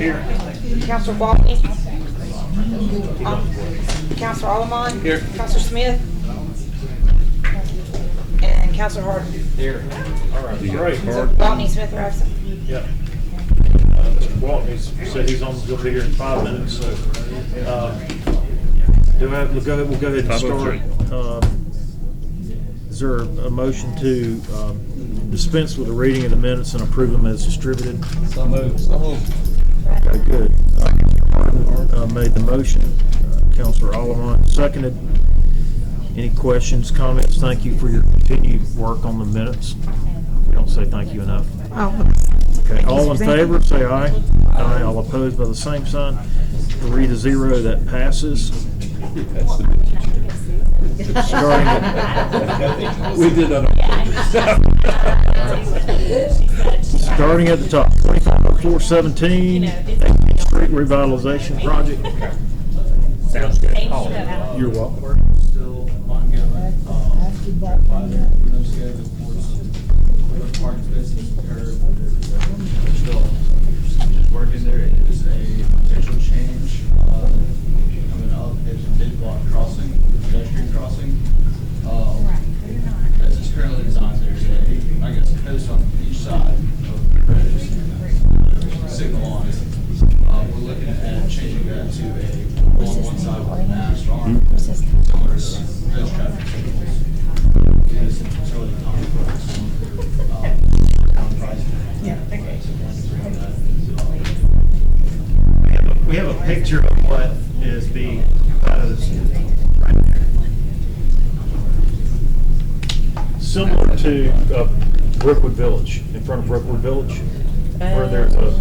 Here. Counselor Walton. Counselor Allemond. Here. Counselor Smith. And Counselor Harden. Here. All right. Great. So Walton and Smith are absent. Yep. Mr. Walton said he's going to be here in 5 minutes. So, we'll go ahead and start. Is there a motion to dispense with the reading of the minutes and approve them as distributed? So moved. Okay, good. Made the motion. Councilor Allemond seconded. Any questions, comments? Thank you for your continued work on the minutes. We don't say thank you enough. Okay, all in favor, say aye. Aye. All opposed by the same sign. 3-0, that passes. Starting We did that starting at the top, 250417, 18th Street Revitalization Project. Sounds good. You're welcome. Still ongoing. Parking spaces, curb. Still just working there. It is a potential change coming up. There's a mid-block crossing, pedestrian crossing. As it's currently designed, there's a post on each side of the road, signal on it. We're looking at changing that to a on one side with a mast on, similar to those traffic signals. It is totally complex. We have a picture of what is being proposed right there. Similar to Brookwood Village, in front of Brookwood Village, where there's a...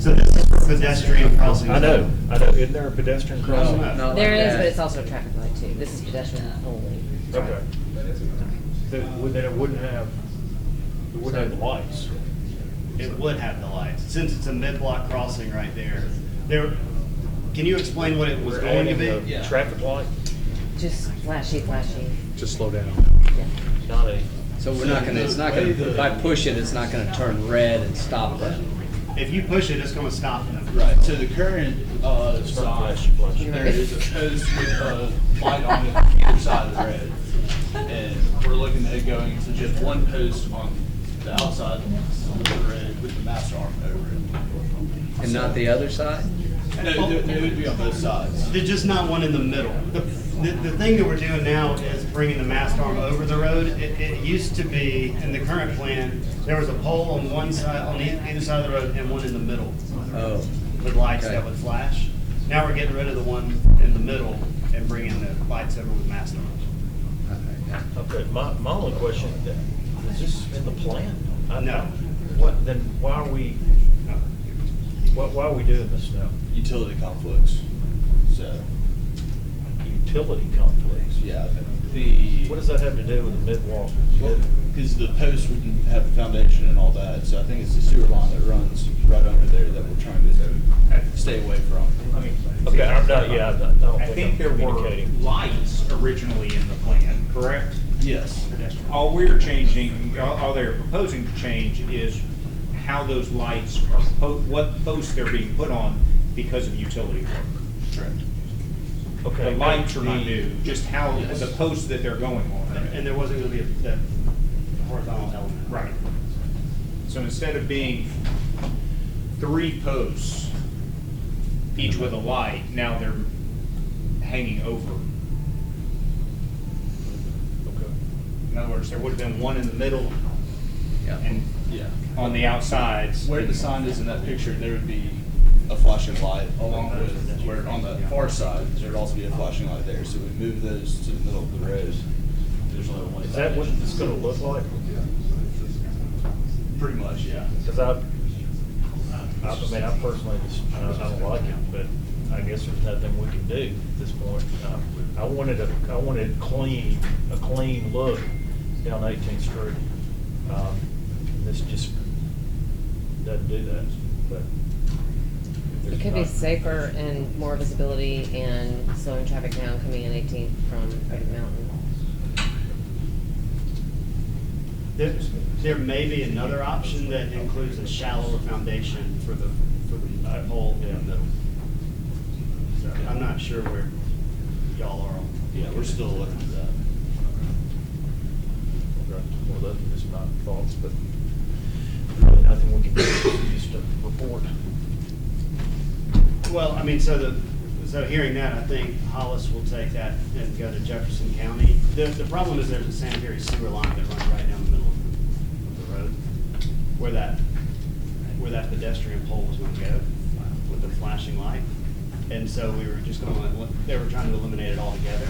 So this is for pedestrian crossing. I know. Isn't there a pedestrian crossing? No. There is, but it's also a traffic light too. This is pedestrian only. Okay. Then it wouldn't have the lights. It would have the lights, since it's a mid-block crossing right there. Can you explain what it was We're going to adding be? the traffic light, Just flashy. Just slow down. Yeah. not a... So we're not gonna, it's not gonna, by pushing, it's not gonna turn red and stop them. If you push it, it's going to stop them. Right, so the current sign, flash. there is a post with a light on it on either side of the road. And we're looking at going to just one post on the outside of the road with the mast arm over it. And not the other side? No, they would be on both sides. There's just not one in the middle. The thing that we're doing now is bringing the mast arm over the road. It used to be, in the current plan, there was a pole on one side, on either side of the road, and one in the middle Oh, with lights Okay. that would flash. Now we're getting rid of the one in the middle and bringing the lights over with mast arms. Okay, my only question, is this in the plan? No. Then why are we doing this now? Utility conflicts, so, Utility conflicts. yeah. What does that have to do with the mid-walk? Because the post wouldn't have a foundation and all that, so I think it's the sewer line that runs right under there that we're trying to stay away from. Okay, I don't I think there were communicating. lights originally in the plan, correct? Yes. All we're changing, all they're proposing to change is how those lights are, what posts they're being put on because of utility work. Correct. Okay. The lights are not new, just how, the posts that they're going on. And there wasn't going to be a horizontal element. Right. So instead of being 3 posts, each with a light, now they're hanging over. Okay. In other words, there would have been one in the middle yeah. and Yeah. on the outsides. Where the sign is in that picture, there would be a flashing light along with, where on the far side, there would also be a flashing light there. So we move those to the middle of the road. There's only one. Is that what it's gonna look like? Pretty much, yeah. Because I personally just, I don't like it, but I guess there's nothing we can do at this point. I wanted a clean look down 18th Street. This just doesn't do that, but. if It there's could be not- safer and more visibility and slowing traffic down coming in 18th from Oak Mountain. There may be another option that includes a shallower foundation for the for the pole in the middle. So Yeah. I'm not sure where y'all are on. Yeah, we're still looking at that. Okay. Well, that is my thoughts, but really nothing we can do, just a report. Well, I mean, so hearing that, I think Hollis will take that and go to Jefferson County. The problem is there's a sanitary sewer line that runs right down the middle of the road, where that pedestrian pole was going to go with the flashing light. And so we were just going to, they were trying to eliminate it altogether.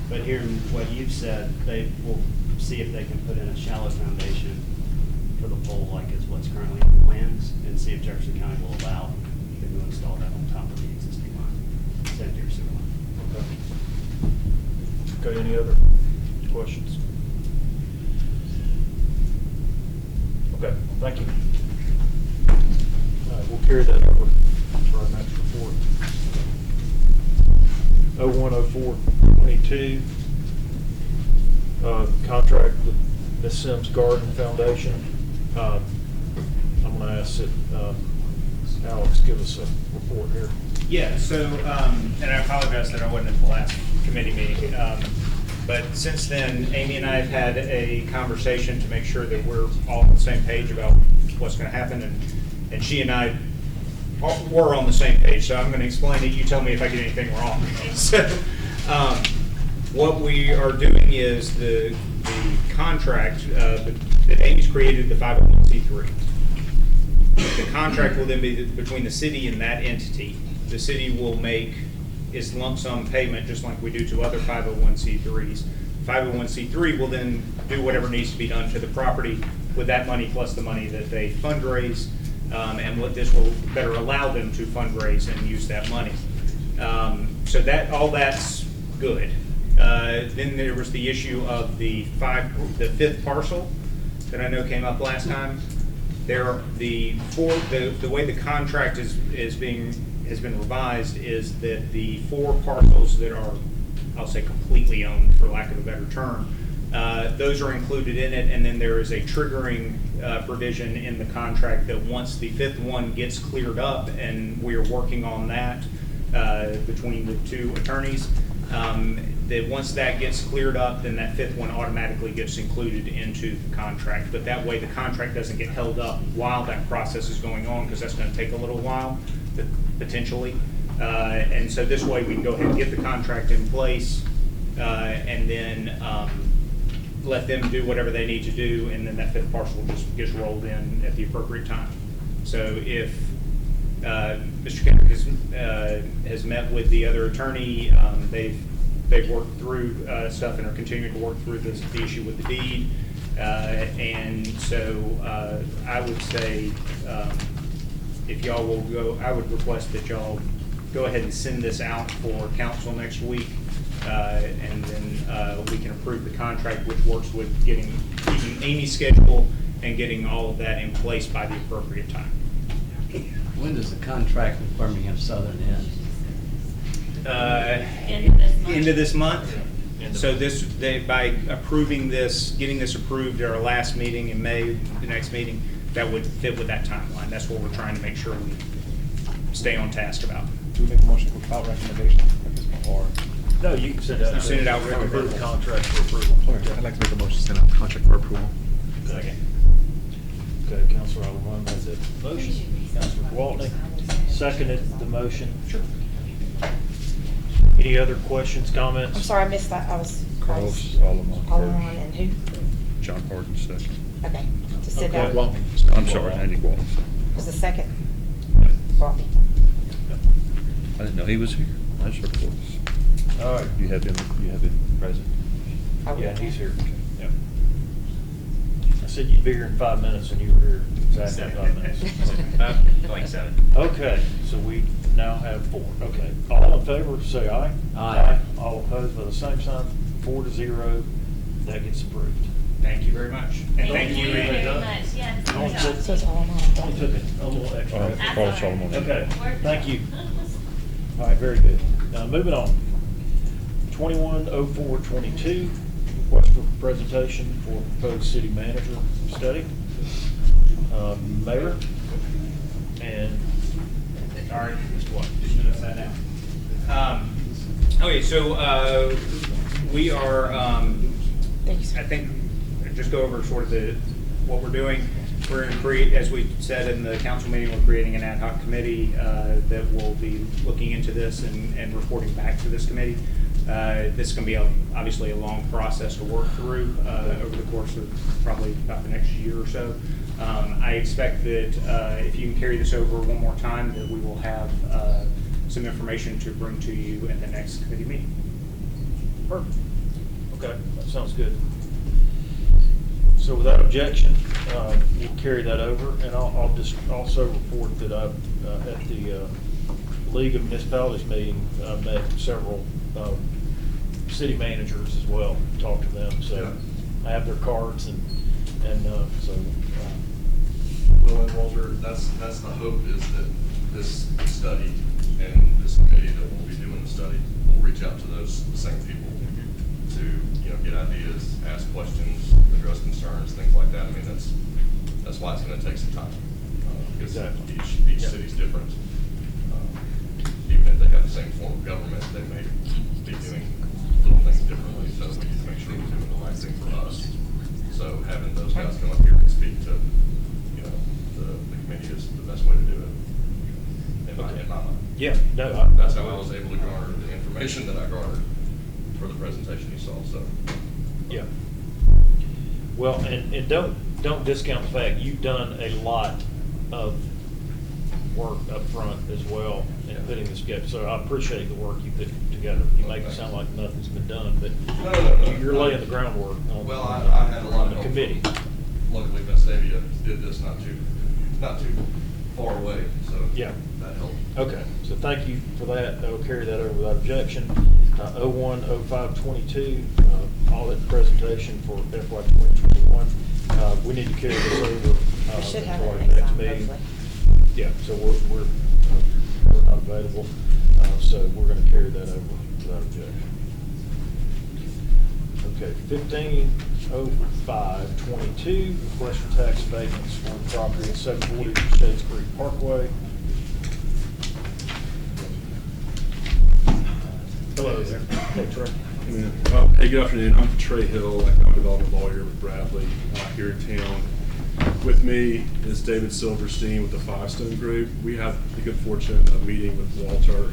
But hearing what you've said, they will see if they can put in a shallow foundation for the pole, like is what's currently on the plans, and see if Jefferson County will allow them to install that on top of the existing line, sanitary sewer line. Okay. Okay, any other questions? Okay, thank you. All right, we'll carry that over to our next report. 010422, contract with Ms. Sims Garden Foundation. I'm going to ask that Alex give us a report here. Yeah, so, and I apologize that I wasn't at the last committee meeting, but since then, Amy and I have had a conversation to make sure that we're all on the same page about what's going to happen, and she and I were on the same page, so I'm going to explain it. You tell me if I get anything wrong. So, what we are doing is the contract that Amy's created, the 501c3. The contract will then be between the city and that entity. The city will make its lump sum payment just like we do to other 501c3s. 501c3 will then do whatever needs to be done to the property with that money plus the money that they fundraise, and what this will better allow them to fundraise and use that money. So that all that's good. Then there was the issue of the fifth parcel that I know came up last time. The way the contract has been revised is that the 4 parcels that are, I'll say, completely owned, for lack of a better term, those are included in it, and then there is a triggering provision in the contract that once the 5th one gets cleared up, and we are working on that between the 2 attorneys, that once that gets cleared up, then that 5th one automatically gets included into the contract. But that way the contract doesn't get held up while that process is going on, because that's going to take a little while, potentially. And so this way we can go ahead and get the contract in place, and then let them do whatever they need to do, and then that 5th parcel just gets rolled in at the appropriate time. So if Mr. Kendrick has met with the other attorney, they've worked through stuff and are continuing to work through the issue with the deed, and so I would say if y'all will go, I would request that y'all go ahead and send this out for council next week, and then we can approve the contract, which works with keeping Amy's schedule and getting all of that in place by the appropriate time. When does the contract with Birmingham Southern end? End of this month. So by approving this, getting this approved at our last meeting in May, the next meeting, that would fit with that timeline. That's what we're trying to make sure we stay on task about. Do we make a motion without recommendation at this point, or? No, you can send it out. You send it out for Approve the approval. contract for approval. I'd like to make a motion to send out contract for approval. Okay. Okay, Councilor Allen made the motion. Councilor Waltney seconded the motion. Sure. Any other questions, comments? I'm sorry, I missed that. I was. Carlos Alomar Alomar first. and who? John Harden second. Okay, to sit Okay. down. I'm sorry, Andy Walton. Was the second? Waltney. I didn't know he was here. I just heard voice. All right. You have him present. I will. Yeah, he's here. Yep. I said you'd be here in 5 minutes, and you were here exactly 5 minutes. Like 7. Okay, so we now have 4. Okay, all in favor, say aye. Aye. All opposed by the same sign, 4-0. That gets approved. Thank you very much. And thank you, very Amy. much. Yes. Only good took- job. Says Alomar. Only took a little extra. Carlos Solomon. Okay, thank you. All right, very good. Now, moving on. 210422, request for presentation for proposed city manager study. Mayor and All right, Mr. White, just notice that now. Okay, so we are, Thank you, sir. I think, just go over sort of what we're doing. We're going to create, as we said in the council meeting, we're creating an ad hoc committee that will be looking into this and reporting back to this committee. This is going to be obviously a long process to work through over the course of probably about the next year or so. I expect that if you can carry this over one more time, that we will have some information to bring to you at the next committee meeting. Perfect. Okay, that sounds good. So without objection, we'll carry that over, and I'll just also report that I've, at the League of Municipalities meeting, met several city managers as well, talked to them, so I have their cards, and so. Well, and Walter, that's the hope, is that this study and this committee that will be doing the study will reach out to those same people to, get ideas, ask questions, address concerns, things like that. I mean, that's why it's going to take some time. Because Exactly. each city's different. Even if they have the same form of government, they may be doing little things differently. So we need to make sure we're doing the right thing for us. So having those guys come up here and speak to, the committee is the best way to do it. In my mind. Yeah, no, That's how I was able to garner the information that I garnered for the presentation you saw, so. yeah. Well, and don't discount the fact you've done a lot of work up front as well in putting this together. So I appreciate the work you put together. You make it sound like nothing's been done, but No. you're laying the groundwork on, Well, I had a lot on of the help. committee. Luckily, Vestavia did this not too far away, so. Yeah. That helped. Okay, so thank you for that. I'll carry that over without objection. 01-05-22, audit presentation for FY 2021. We need to carry this over. We should have for it our next time, meeting. hopefully. Yeah, so we're not available, so we're going to carry that over without objection. Okay, 15-05-22, request for tax abatements for the property at 740 Shades Creek Parkway. Hello there. Hey, Trey. Hey, good afternoon. I'm Trey Hill, economic development lawyer with Bradley here in town. With me is David Silverstein with the Five Stone Group. We had the good fortune of meeting with Walter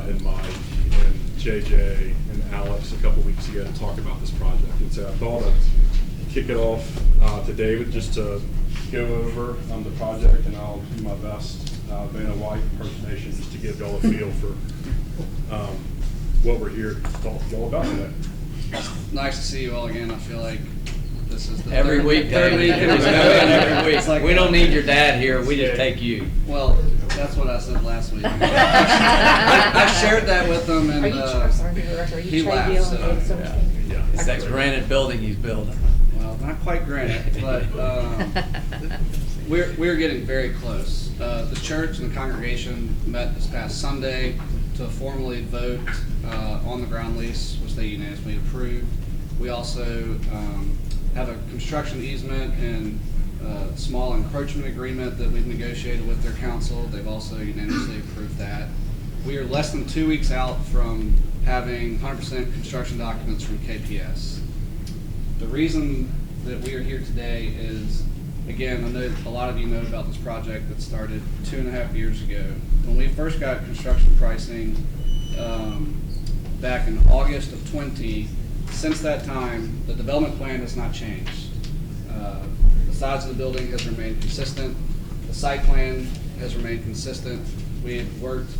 and Mike and JJ and Alex a couple weeks ago to talk about this project. And so I thought I'd kick it off to David just to go over the project, and I'll do my best Vanna White impersonation just to give y'all a feel for what we're here to talk to y'all about today. Nice to see you all again. I feel like this is the Every third week, third David. week. It's going every week. It's like We don't need your dad here, we just take you. Well, that's what I said last week. I shared that with him, and Are you, I'm sorry, for the record, are he you Trey laughed, Deal so, and David Silverstein? Yeah. It's that granite building he's building. well, not quite granted, but we're getting very close. The church and the congregation met this past Sunday to formally vote on the ground lease, which they unanimously approved. We also have a construction easement and small encroachment agreement that we've negotiated with their council. They've also unanimously approved that. We are less than 2 weeks out from having 100% construction documents from KPS. The reason that we are here today is, again, I know a lot of you know about this project that started 2.5 years ago. When we first got construction pricing back in August of 20, since that time, the development plan has not changed. The size of the building has remained consistent. The site plan has remained consistent. We've worked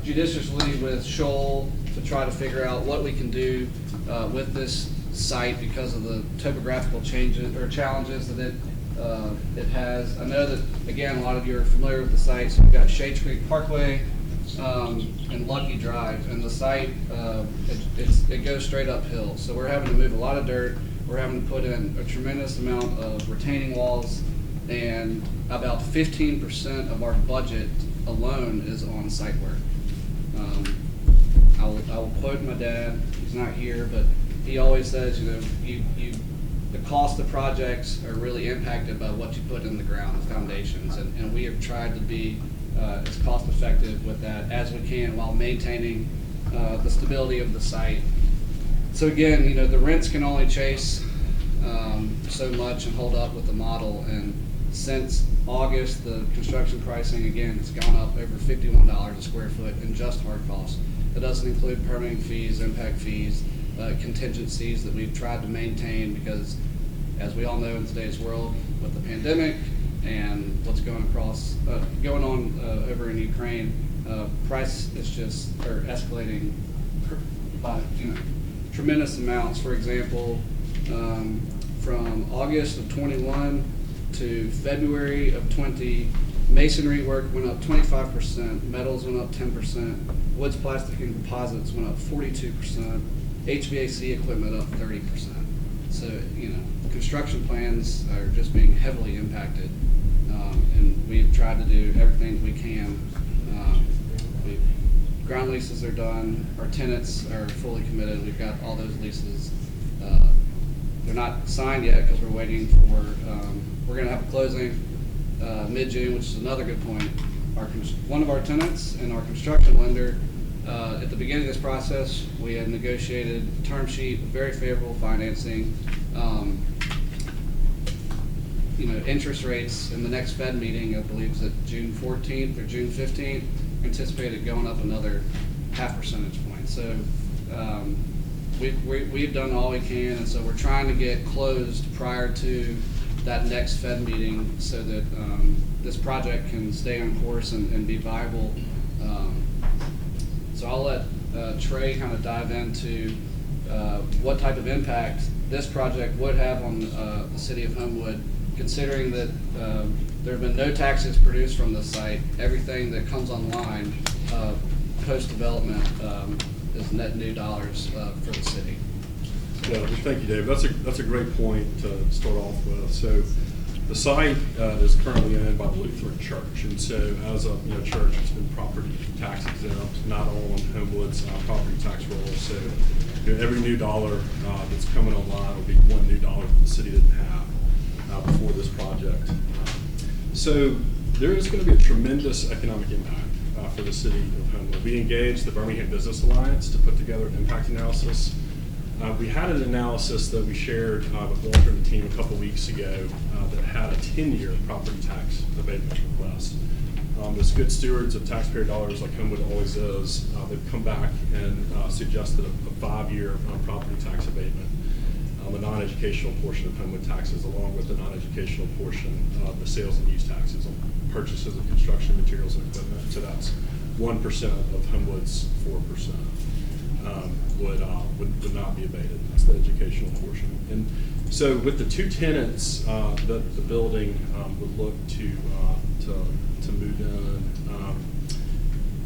judiciously with Shoal to try to figure out what we can do with this site because of the topographical changes or challenges that it has. I know that, again, a lot of you are familiar with the site. So we've got Shades Creek Parkway and Lucky Drive, and the site it goes straight uphill. So we're having to move a lot of dirt. We're having to put in a tremendous amount of retaining walls, and about 15% of our budget alone is on site work. I will quote my dad. He's not here, but he always says, you the cost of projects are really impacted by what you put in the ground, the foundations, and we have tried to be as cost effective with that as we can while maintaining the stability of the site. So again, you know, the rents can only chase so much and hold up with the model, and since August, the construction pricing again has gone up over $51 a square foot in just hard costs. That doesn't include permitting fees, impact fees, contingencies that we've tried to maintain, because as we all know in today's world with the pandemic and what's going on over in Ukraine, price is just escalating by tremendous amounts. For example, from August of 21 to February of 20, masonry work went up 25%, metals went up 10%, woods, plastic, and composites went up 42%, HVAC equipment up 30%. So, you know, construction plans are just being heavily impacted, and we've tried to do everything we can. Ground leases are done, our tenants are fully committed, we've got all those leases. They're not signed yet because we're waiting for, we're going to have a closing mid-June, which is another good point. One of our tenants and our construction lender, at the beginning of this process, we had negotiated a term sheet, very favorable financing. You know, interest rates in the next Fed meeting, I believe, is at June 14th or June 15th, anticipated going up another 0.5 percentage point. So we've done all we can, and so we're trying to get closed prior to that next Fed meeting so that this project can stay on course and be viable. So I'll let Trey kind of dive into what type of impact this project would have on the city of Homewood, considering that there have been no taxes produced from the site. Everything that comes online post-development is net new dollars for the city. Yeah, thank you, Dave. That's a great point to start off with. So the site is currently owned by the Lutheran Church, and so as a church, it's been property tax exempt, not all on Homewood's property tax roll. So every new dollar that's coming online will be one new dollar that the city didn't have before this project. So there is going to be a tremendous economic impact for the city of Homewood. We engaged the Birmingham Business Alliance to put together an impact analysis. We had an analysis that we shared with Walter and the team a couple weeks ago that had a 10-year property tax abatement request. As good stewards of taxpayer dollars like Homewood always is, they've come back and suggested a 5-year property tax abatement. The non-educational portion of Homewood taxes, along with the non-educational portion of the sales and use taxes on purchases of construction materials and equipment. So that's 1% of Homewood's 4%. Would not be abated. That's the educational portion. And so with the two tenants that the building would look to move in,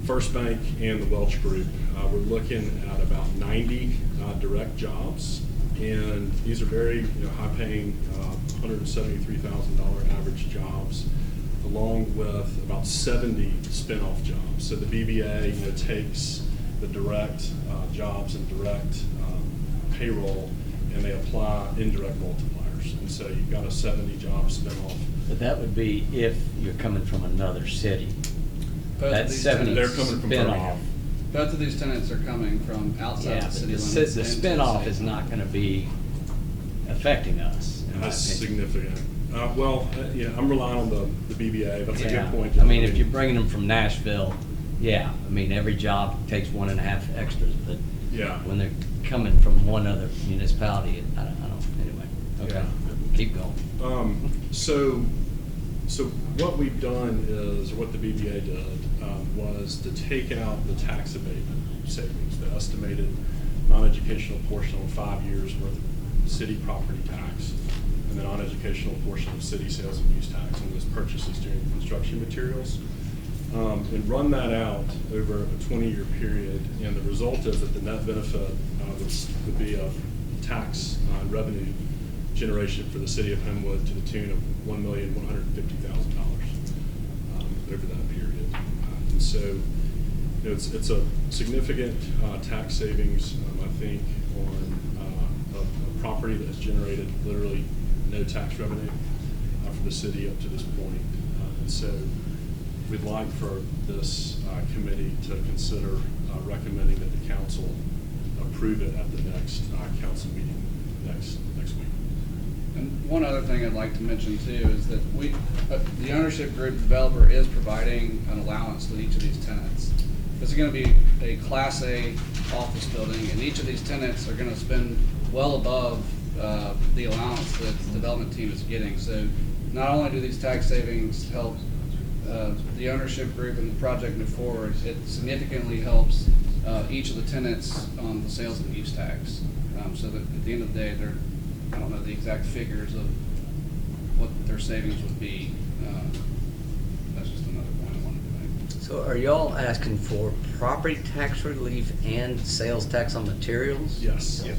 First Bank and the Welch Group, we're looking at about 90 direct jobs, and these are very high-paying, $173,000 average jobs, along with about 70 spin-off jobs. So the BBA takes the direct jobs and direct payroll, and they apply indirect multipliers. And so you've got a 70 job spin-off. But that would be if you're coming from another city. That's 70 They're coming from spin-off. Both of these tenants are coming from outside Yeah, the city but limits. the spin-off is not going to be affecting us. in my That's opinion. significant. I'm relying on the BBA. That's a Yeah. good point. I mean, if you're bringing them from Nashville, yeah, I mean, every job takes 1.5 extras, but Yeah. when they're coming from one other municipality, I don't, anyway. Okay, Yeah. keep going. So what we've done is, what the BBA did was to take out the tax abatement savings, the estimated non-educational portion on 5 years worth of city property tax, and the non-educational portion of city sales and use tax on those purchases during construction materials, and run that out over a 20-year period. And the result is that the net benefit would be a tax revenue generation for the city of Homewood to the tune of $1,150,000 over that period. And so it's a significant tax savings, I think, on a property that has generated literally no tax revenue for the city up to this point. And so we'd like for this committee to consider recommending that the council approve it at the next council meeting next week. And one other thing I'd like to mention too is that the ownership group developer is providing an allowance to each of these tenants. This is going to be a Class A office building, and each of these tenants are going to spend well above the allowance that the development team is getting. So not only do these tax savings help the ownership group and the project move forward, it significantly helps each of the tenants on the sales and use tax. So that at the end of the day, I don't know the exact figures of what their savings would be. That's just another point I wanted to make. So are y'all asking for property tax relief and sales tax on materials? Yes. Yes.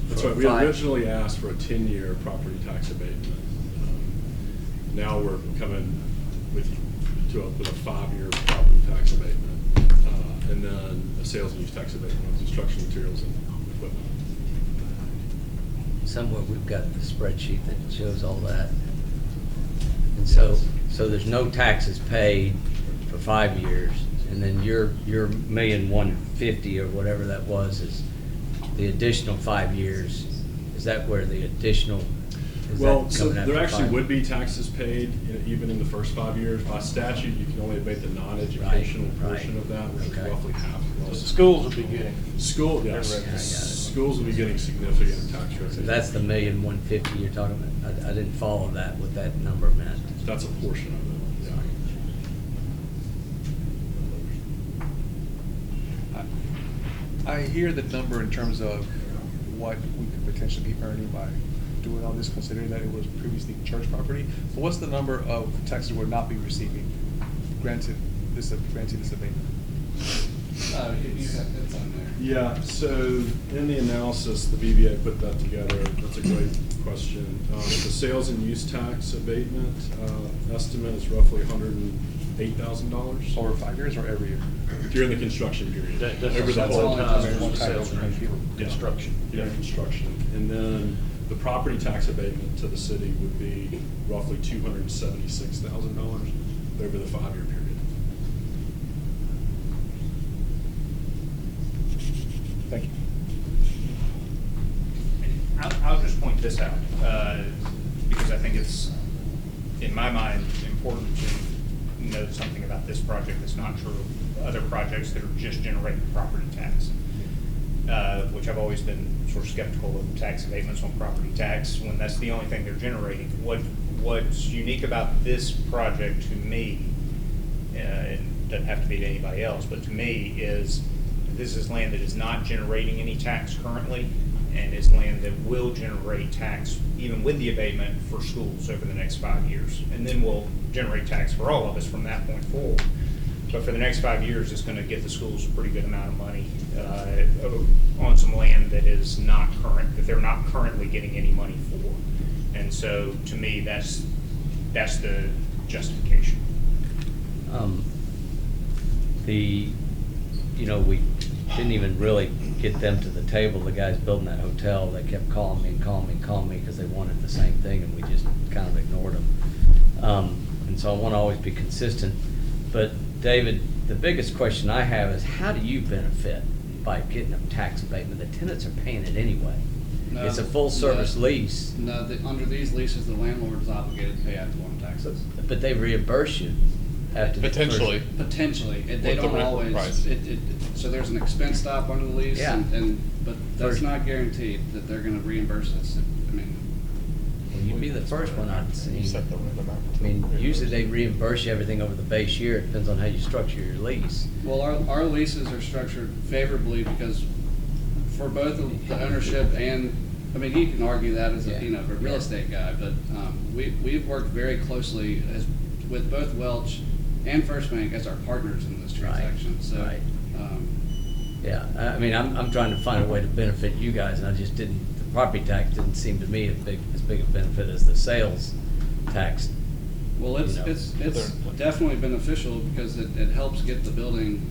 That's right. We originally asked for a 10-year property tax abatement. Now we're coming with a 5-year property tax abatement, and then a sales and use tax abatement on construction materials and equipment. Somewhere we've got the spreadsheet that shows all that. And so there's no taxes paid for 5 years, and then your $1,150,000 or whatever that was is the additional 5 years. Is that where the additional? Well, so there actually would be taxes paid even in the first 5 years. By statute, you can only abate the non-educational portion of that, which is roughly half. The schools would be getting. Schools will be getting significant tax revenue. So that's the $1,150,000 you're talking about. I didn't follow that, what that number meant. That's a portion of it, yeah. I hear the number in terms of what we could potentially be earning by doing all this, considering that it was previously church property. But what's the number of taxes we would not be receiving granted this abatement? It's on there. Yeah, so in the analysis, the BBA put that together. That's a great question. The sales and use tax abatement estimate is roughly $108,000. Over 5 years or every year? During the construction period. Over the whole time. Construction. Yeah, construction. And then the property tax abatement to the city would be roughly $276,000 over the 5-year period. Thank you. I'll just point this out, because I think it's, in my mind, important to know something about this project that's not true of other projects that are just generating property tax, which I've always been sort of skeptical of tax abatements on property tax when that's the only thing they're generating. What's unique about this project to me, it doesn't have to be to anybody else, but to me is this is land that is not generating any tax currently, and is land that will generate tax even with the abatement for schools over the next 5 years, and then will generate tax for all of us from that point forward. But for the next 5 years, it's going to get the schools a pretty good amount of money on some land that is not current, that they're not currently getting any money for. And so, to me, that's the justification. We didn't even really get them to the table. The guys building that hotel, they kept calling me because they wanted the same thing, and we just kind of ignored them. And so I want to always be consistent. But David, the biggest question I have is, how do you benefit by getting a tax abatement? The tenants are paying it anyway. No, it's a full-service lease. No, under these leases, the landlord is obligated to pay ad valorem taxes. But they reimburse you after Potentially. Potentially, they With the don't rental always. price. So there's an expense stop under the lease, Yeah. but that's not guaranteed that they're going to reimburse us. I mean, You'd be the first one I'd see. You set the rent amount. I mean, usually they reimburse you everything over the base year. It depends on how you structure your lease. well, our leases are structured favorably because for both the ownership and, I mean, he can argue that as a real estate guy, but we've worked very closely with both Welch and First Bank as our partners in this transaction. Right. So, Right. Yeah, I mean, I'm trying to find a way to benefit you guys, and I just didn't. The property tax didn't seem to me as big a benefit as the sales tax. well, it's definitely beneficial because it helps get the building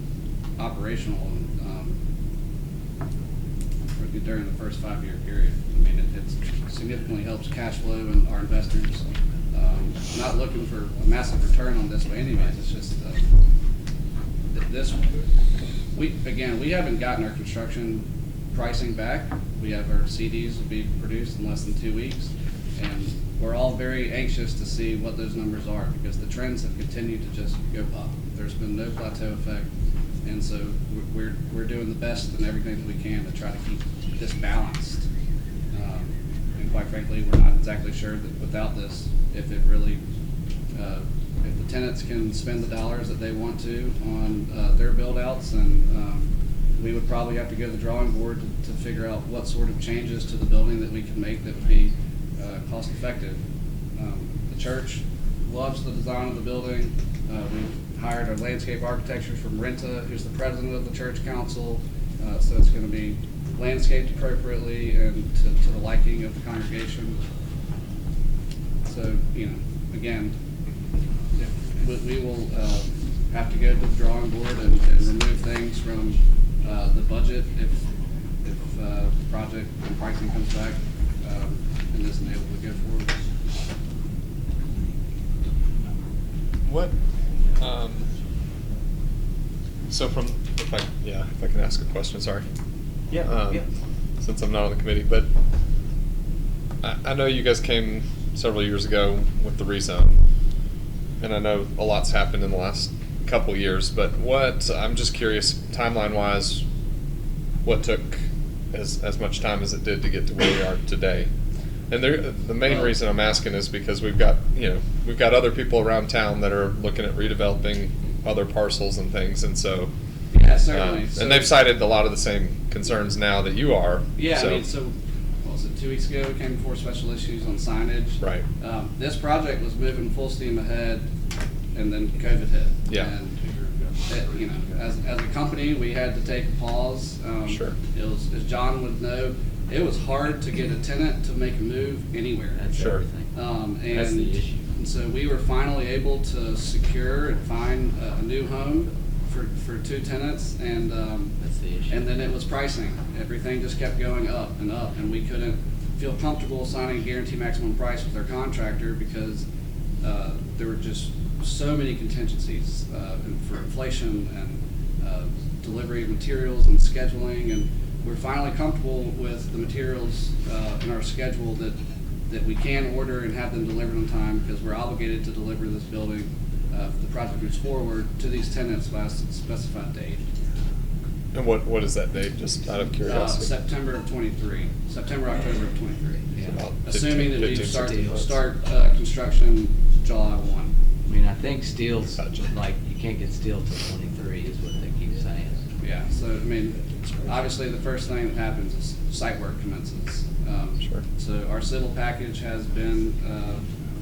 operational. And during the first 5-year period. I mean, it significantly helps cash flow and our investors. Not looking for a massive return on this by any means. It's just we haven't gotten our construction pricing back. We have our CDs will be produced in less than 2 weeks, and we're all very anxious to see what those numbers are because the trends have continued to just go up. There's been no plateau effect, and so we're doing the best and everything that we can to try to keep this balanced. And quite frankly, we're not exactly sure that without this, if it really, if the tenants can spend the dollars that they want to on their build outs, and we would probably have to go to the drawing board to figure out what sort of changes to the building that we can make that would be cost effective. The church loves the design of the building. We've hired our landscape architecture from Renta, who's the president of the church council, so it's going to be landscaped appropriately and to the liking of the congregation. So, again, we will have to go to the drawing board and remove things from the budget if the project and pricing comes back and isn't able to go forward. What? So if I can ask a question, sorry. Yeah. Since I'm not on the committee, but I know you guys came several years ago with the rezone, and I know a lot's happened in the last couple years, but I'm just curious, timeline-wise, what took as much time as it did to get to where we are today? And the main reason I'm asking is because we've got other people around town that are looking at redeveloping other parcels and things, and so yeah, certainly. and they've cited a lot of the same concerns now that you are. Yeah, so. I mean, so what was it, 2 weeks ago we came before special issues on signage. Right. This project was moving full steam ahead, and then COVID hit. Yeah. And as a company, we had to take a pause. Sure. It was, as John would know, it was hard to get a tenant to make a move anywhere. That's Sure. everything. And, That's the issue. and so we were finally able to secure and find a new home for 2 tenants, and That's the issue. and then it was pricing. Everything just kept going up, and we couldn't feel comfortable signing a guaranteed maximum price with our contractor because there were just so many contingencies for inflation and delivery of materials and scheduling, and we're finally comfortable with the materials in our schedule that we can order and have them delivered on time because we're obligated to deliver this building if the project moves forward to these tenants by a specified date. And what is that date, just out of curiosity? September of 23. September, October of 23. Yeah. About Assuming that we 15 start construction July 1. I mean, I think steel's, Gotcha. like, you can't get steel till 23 is what they keep saying. Yeah, so, I mean, obviously the first thing that happens is site work commences. Sure. So our civil package has been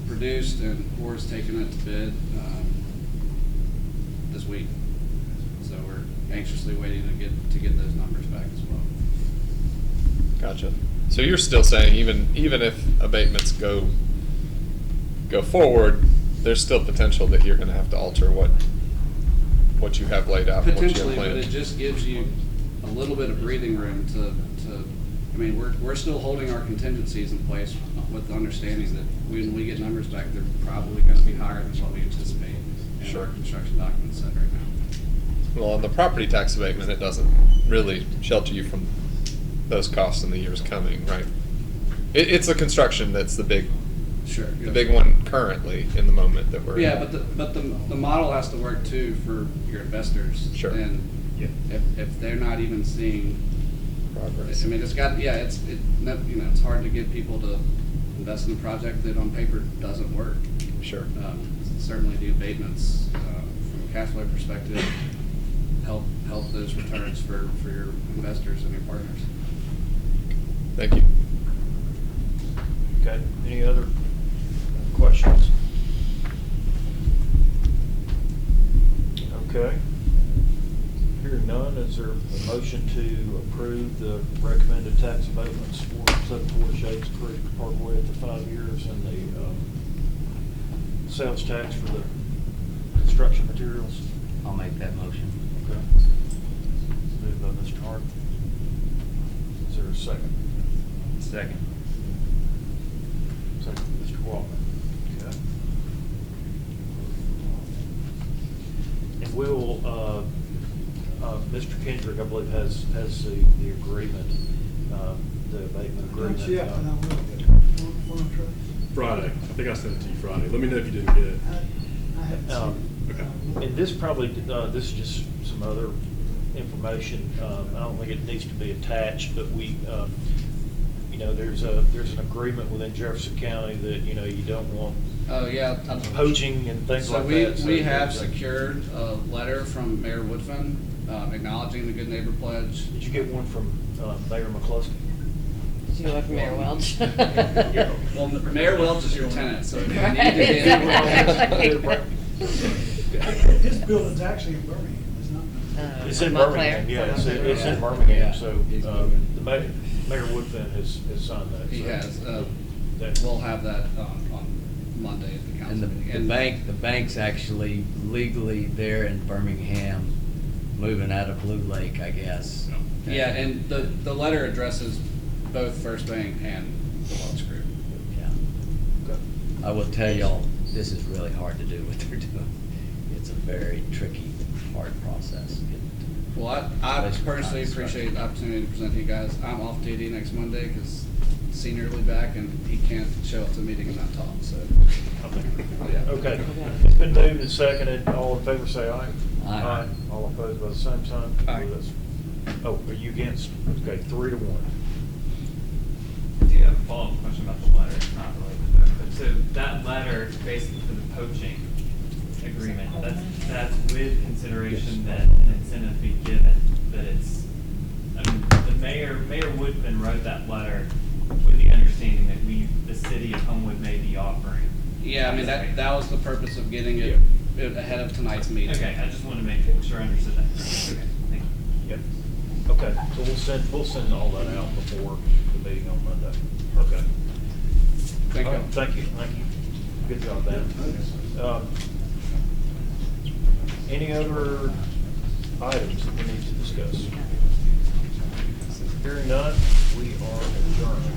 produced and Core's taken it to bid this week. So we're anxiously waiting to get those numbers back as well. Gotcha. So you're still saying even if abatements go forward, there's still potential that you're going to have to alter what you have laid out, what you have Potentially, but planned. it just gives you a little bit of breathing room to I mean, we're still holding our contingencies in place with the understanding that when we get numbers back, they're probably going to be higher than what we anticipate in Sure. our construction documents set right now. Well, on the property tax abatement, it doesn't really shelter you from those costs in the years coming, right? It's the construction that's the big one currently in the moment that we're in. Yeah, but the model has to work too for your investors. Sure. And if they're not even seeing progress. I mean, it's it's hard to get people to invest in a project that on paper doesn't work. Sure. Certainly the abatements, from a cash flow perspective, help those returns for your investors and your partners. Thank you. Okay, any other questions? Okay. Hearing none, is there a motion to approve the recommended tax abatements for 74 Shades Creek Parkway at the 5 years and the sales tax for the construction materials? I'll make that motion. Okay. Moved by Mr. Hart. Is there a second? Second. Second, Mr. Walker. Okay. And we'll, Mr. Kendrick, I believe, has the agreement, the abatement agreement. Not yet, but I will get it. When I try. Friday. I think I sent it to you Friday. Let me know if you didn't get it. I haven't seen Okay. And this probably, this is just some other information. I don't think it needs to be attached, but we, you know, there's an agreement within Jefferson County that, you know, you don't want Oh, yeah. poaching and things So like we, that. we have there's a- secured a letter from Mayor Woodfin, acknowledging the good neighbor pledge. Did you get one from Mayor McCluskey? Did you go from Mayor Welch? Well, Mayor Welch is your tenant, so if you need Right. to get. His building's actually in Birmingham, it's not. It's in Montclair? Birmingham, yeah, it's in Yeah. Birmingham, so He's the Mayor Woodfin has signed that. He so has, that- we'll have that on Monday at the council And the meeting. the bank's actually legally there in Birmingham, moving out of Blue Lake, I guess. Yeah, and the letter addresses both First Bank and the Welch Group. Yeah. Okay. I will tell y'all, this is really hard to do what they're doing. It's a very tricky, hard process. Well, I Waste of personally time, appreciate the opportunity to present to you guys. I'm off duty next Monday because senior will be back and he can't show up to the meeting and not talk, so. Okay, it's been moved and seconded, all in favor say aye. Aye. All opposed by the same sign. Aye. Oh, are you against? Okay, 3-1. I do have a follow-up question about the letter, it's not related to that, but so that letter is basically for the poaching agreement, that's with consideration that an incentive be given, that it's, I mean, the Mayor Woodfin wrote that letter with the understanding that the city of Homewood may be offering. Yeah, I mean, that was the purpose of getting it ahead of tonight's meeting. Okay, I just wanted to make sure I understood that. Okay, thank you. Yep. Okay, so we'll send all that out before the meeting on Monday. Okay. Thank All you. right, Thank you. Good job, Dan. Any other items that we need to discuss? Hearing none, we are adjourned.